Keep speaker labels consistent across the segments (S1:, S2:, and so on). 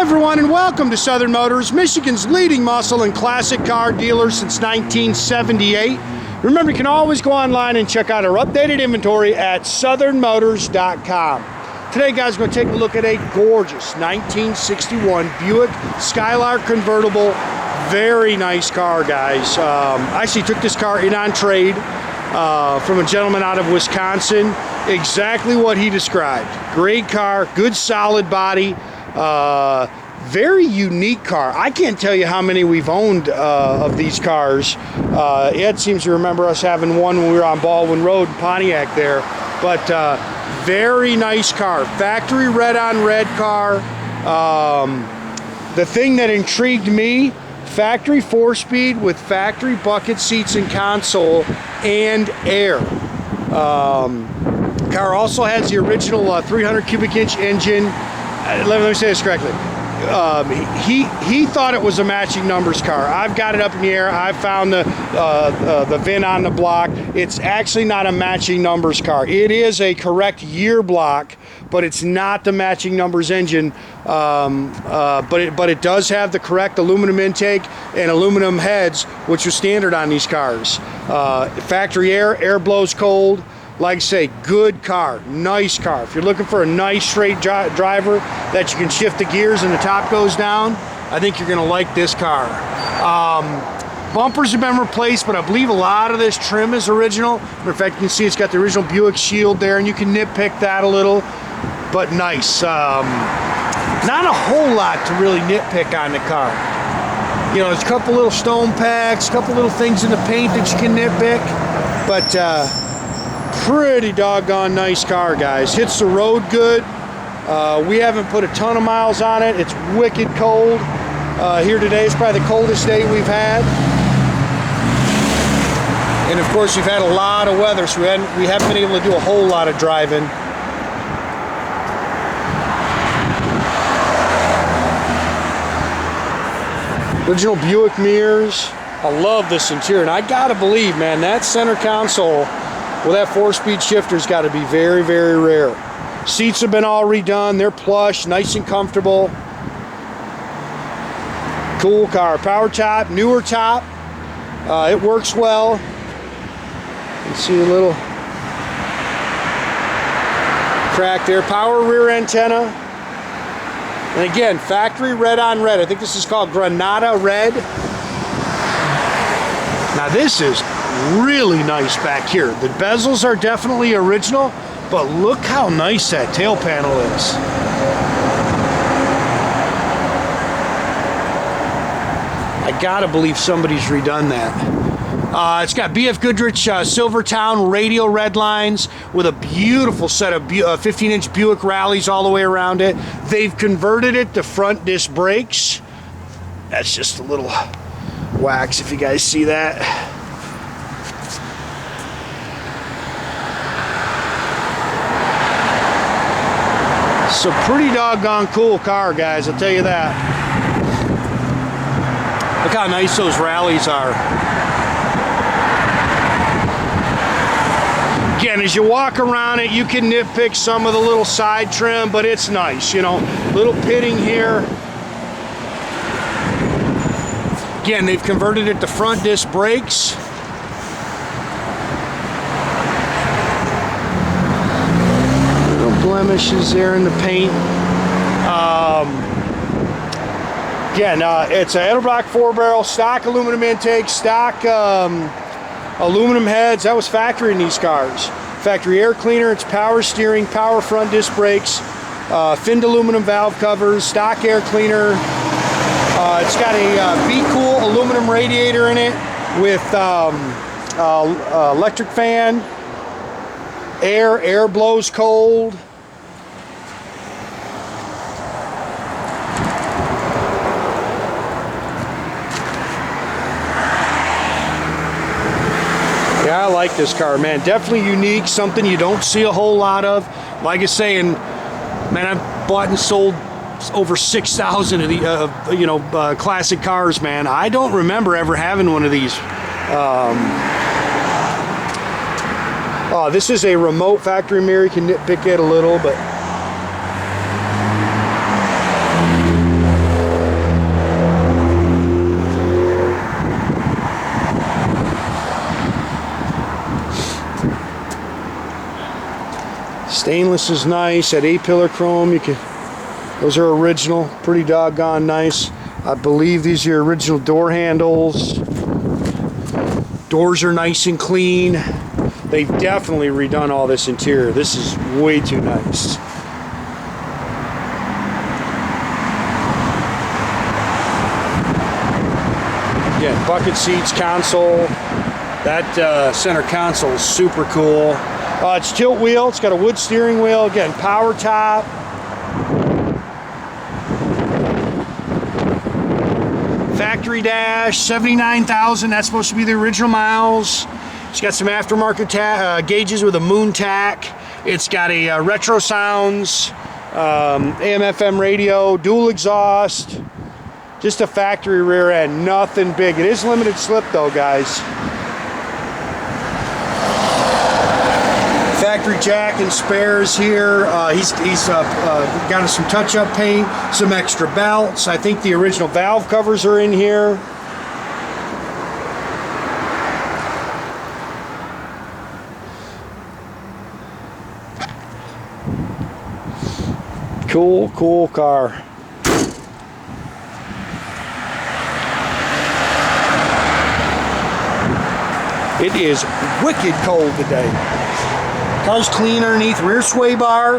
S1: everyone, and welcome to Southern Motors, Michigan's leading muscle and classic car dealer since 1978. Remember, you can always go online and check out our updated inventory at southernmotors.com. Today, guys, we're going to take a look at a gorgeous 1961 Buick Skylark convertible. Very nice car, guys. I actually took this car in on trade from a gentleman out of Wisconsin. Exactly what he described. Great car, good solid body. Very unique car. I can't tell you how many we've owned of these cars. Ed seems to remember us having one when we were on Baldwin Road in Pontiac there. But very nice car. Factory red on red car. The thing that intrigued me, factory 4-speed with factory bucket seats and console and air. Car also has the original 300 cubic inch engine. Let me say this correctly. He thought it was a matching numbers car. I've got it up in the air. I found the VIN on the block. It's actually not a matching numbers car. It is a correct year block, but it's not the matching numbers engine. But it does have the correct aluminum intake and aluminum heads, which are standard on these cars. Factory air blows cold. Like I say, good car, nice car. If you're looking for a nice straight driver that you can shift the gears and the top goes down, I think you're gonna like this car. Bumpers have been replaced, but I believe a lot of this trim is original. Matter of fact, you can see it's got the original Buick shield there, and you can nitpick that a little, but nice. Not a whole lot to really nitpick on the car. You know, there's a couple little stone packs, a couple little things in the paint that you can nitpick, but pretty doggone nice car, guys. Hits the road good. We haven't put a ton of miles on it. It's wicked cold. Here today is probably the coldest day we've had. And of course, we've had a lot of weather, so we haven't been able to do a whole lot of driving. Original Buick mirrors. I love this interior, and I gotta believe, man, that center console with that 4-speed shifter's got to be very, very rare. Seats have been all redone. They're plush, nice and comfortable. Cool car. Power top, newer top. It works well. You can see a little crack there. Power rear antenna. And again, factory red on red. I think this is called Granada red. Now this is really nice back here. The bezels are definitely original, but look how nice that tail panel is. I gotta believe somebody's redone that. It's got BF Goodrich Silvertown radial red lines with a beautiful set of 15-inch Buick Rallys all the way around it. They've converted it to front disc brakes. That's just a little wax if you guys see that. It's a pretty doggone cool car, guys, I'll tell you that. Look how nice those rallies are. Again, as you walk around it, you can nitpick some of the little side trim, but it's nice, you know. Little pitting here. Again, they've converted it to front disc brakes. Blemishes there in the paint. Again, it's a Edelbrock 4-barrel, stock aluminum intake, stock aluminum heads. That was factory in these cars. Factory air cleaner, it's power steering, power front disc brakes, finned aluminum valve covers, stock air cleaner. It's got a Be Cool aluminum radiator in it with electric fan. Air blows cold. Yeah, I like this car, man. Definitely unique, something you don't see a whole lot of. Like I say, and man, I've bought and sold over 6,000 of the classic cars, man. I don't remember ever having one of these. This is a remote factory mirror. You can nitpick it a little, but Stainless is nice. That A-pillar chrome, those are original, pretty doggone nice. I believe these are your original door handles. Doors are nice and clean. They've definitely redone all this interior. This is way too nice. Again, bucket seats, console. That center console is super cool. It's tilt wheel. It's got a wood steering wheel. Again, power top. Factory dash, 79,000. That's supposed to be the original miles. It's got some aftermarket gauges with a moon tach. It's got a retro sounds, AM/FM radio, dual exhaust. Just a factory rear end, nothing big. It is limited slip though, guys. Factory jack and spares here. He's got some touch-up paint, some extra belts. I think the original valve covers are in here. Cool, cool car. It is wicked cold today. Car's clean underneath, rear sway bar.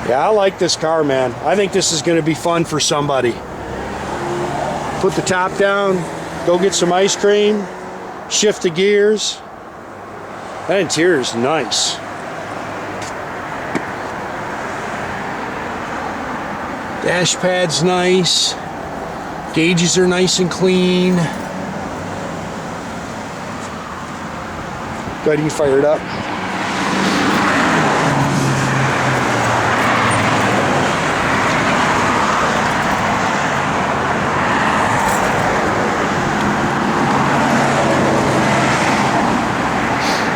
S1: Yeah, I like this car, man. I think this is going to be fun for somebody. Put the top down, go get some ice cream, shift the gears. That interior is nice. Dash pad's nice. Gauges are nice and clean. Go ahead, you fire it up.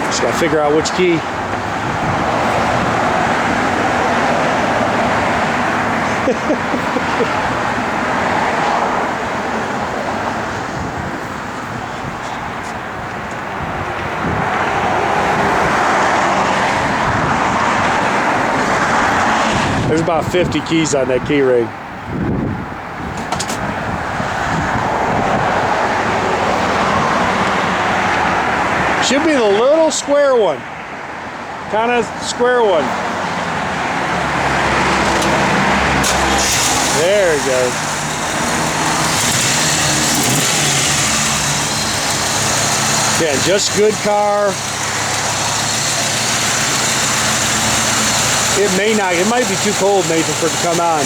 S1: Just gotta figure out which key. There's about 50 keys on that key ring. Should be the little square one. Kind of square one. There we go. Yeah, just good car. It might be too cold, Nathan, for it to come on.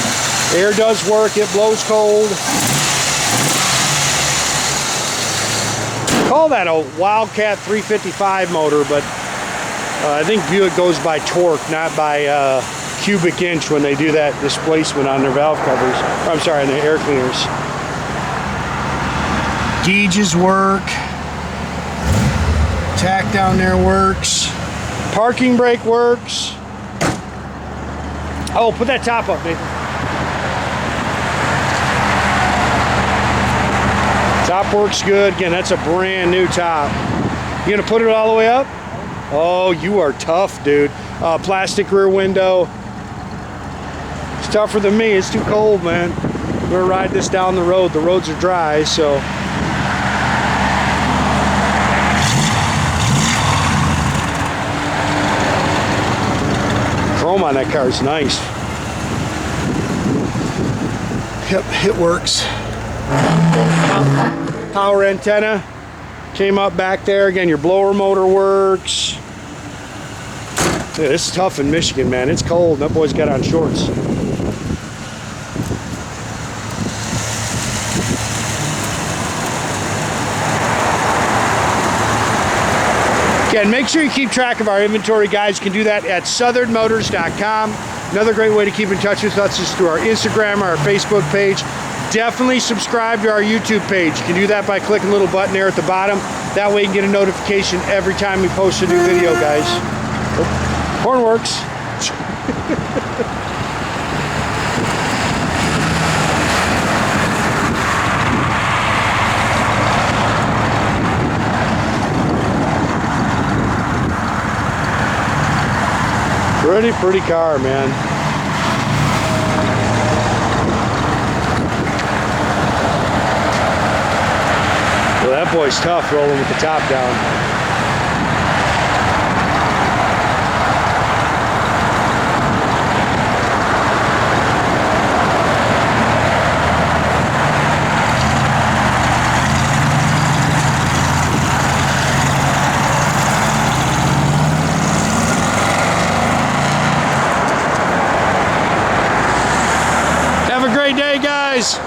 S1: Air does work, it blows cold. Call that a Wildcat 355 motor, but I think Buick goes by torque, not by cubic inch when they do that displacement on their valve covers. I'm sorry, on the air cleaners. Gauges work. Tack down there works. Parking brake works. Oh, put that top up, Nathan. Top works good. Again, that's a brand new top. You gonna put it all the way up? Oh, you are tough, dude. Plastic rear window. It's tougher than me. It's too cold, man. We're gonna ride this down the road. The roads are dry, so. Chrome on that car is nice. Yep, it works. Power antenna came up back there. Again, your blower motor works. Dude, this is tough in Michigan, man. It's cold. That boy's got on shorts. Again, make sure you keep track of our inventory, guys. You can do that at southernmotors.com. Another great way to keep in touch with us is through our Instagram, our Facebook page. Definitely subscribe to our YouTube page. You can do that by clicking the little button there at the bottom. That way you can get a notification every time we post a new video, guys. Oh, horn works. Pretty car, man. Well, that boy's tough rolling with the top down. Have a great day, guys.